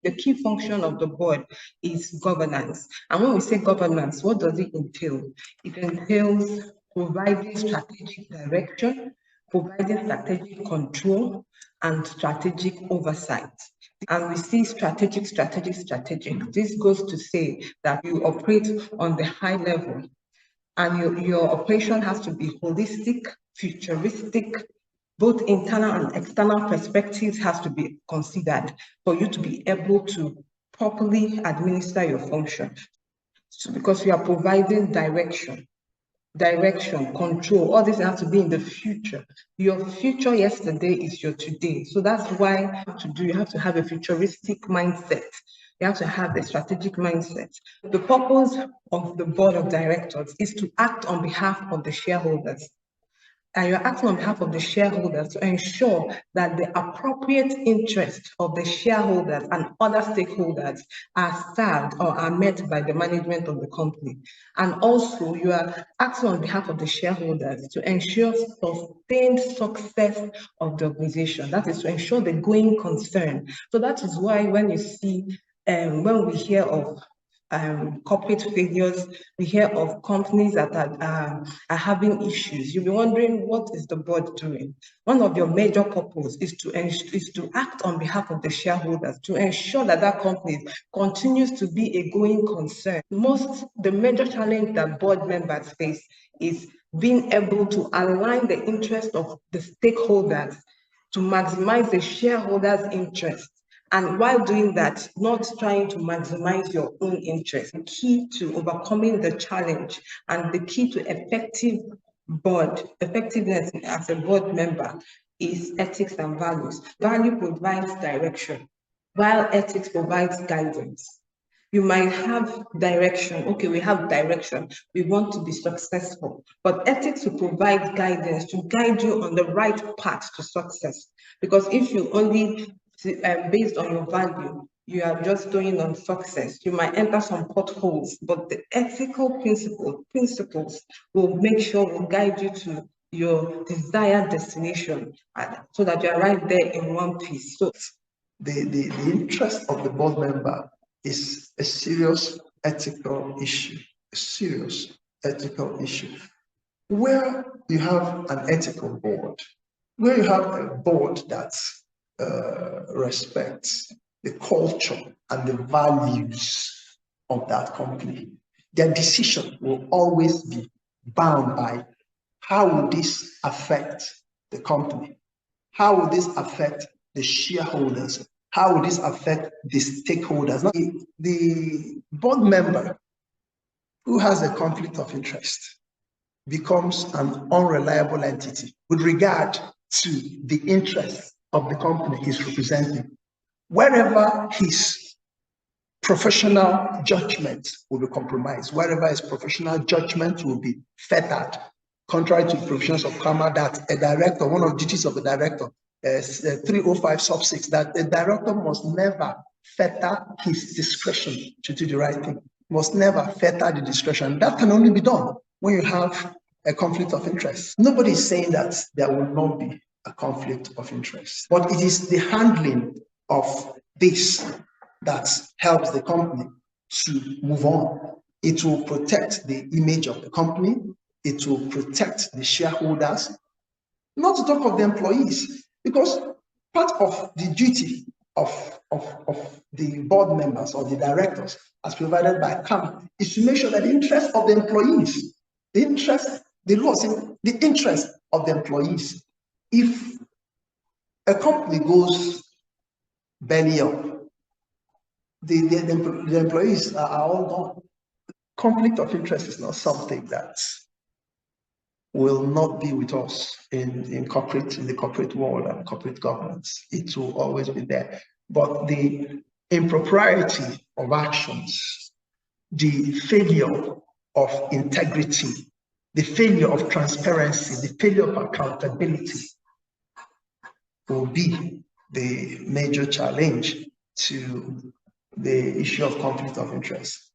The key function of the board is governance. And when we say governance, what does it entail? It entails providing strategic direction, providing strategic control, and strategic oversight. And we see strategic. This goes to say that you operate on the high level, and your operation has to be holistic, futuristic. Both internal and external perspectives has to be considered for you to be able to properly administer your function. So because you are providing direction, control, all this has to be in the future. Your future yesterday is your today. So that's why you have to have a futuristic mindset. You have to have a strategic mindset. The purpose of the board of directors is to act on behalf of the shareholders. And you're acting on behalf of the shareholders to ensure that the appropriate interests of the shareholders and other stakeholders are served or are met by the management of the company. And also, you are acting on behalf of the shareholders to ensure sustained success of the organization. That is to ensure the going concern. So that is why when you see, when we hear of corporate failures, we hear of companies that are having issues. You'll be wondering, what is the board doing? One of your major purposes is to act on behalf of the shareholders to ensure that that company continues to be a going concern. The major challenge that board members face is being able to align the interest of the stakeholders to maximize the shareholders' interest. And while doing that, not trying to maximize your own interest. The key to overcoming the challenge and the key to effectiveness as a board member is ethics and values. Value provides direction, while ethics provides guidance. You might have direction. Okay, we have direction. We want to be successful. But ethics will provide guidance to guide you on the right path to success. Because if you only based on your value, you are just going on success, you might enter some potholes, but the ethical principles will guide you to your desired destination so that you are right there in one piece. So the interest of the board member is a serious ethical issue, Where you have an ethical board, where you have a board that respects the culture and the values of that company, their decision will always be bound by how will this affect the company? How will this affect the shareholders? How will this affect the stakeholders? The board member who has a conflict of interest becomes an unreliable entity with regard to the interests of the company he's representing. Wherever his professional judgment will be compromised, wherever his professional judgment will be fettered, contrary to the provisions of karma, that a director, one of the duties of a director, 305 sub 6, that a director must never fetter his discretion to do the right thing, must never fetter the discretion. That can only be done when you have a conflict of interest. Nobody is saying that there will not be a conflict of interest, but it is the handling of this that helps the company to move on. It will protect the image of the company. It will protect the shareholders, not to talk of the employees, because part of the duty of the board members or the directors, as provided by KAM, is to make sure that the interest of the employees, the interest of the employees. If a company goes belly up, the employees are all gone. Conflict of interest is not something that will not be with us in the corporate world and corporate governance. It will always be there. But the impropriety of actions, the failure of integrity, the failure of transparency, the failure of accountability will be the major challenge to the issue of conflict of interest.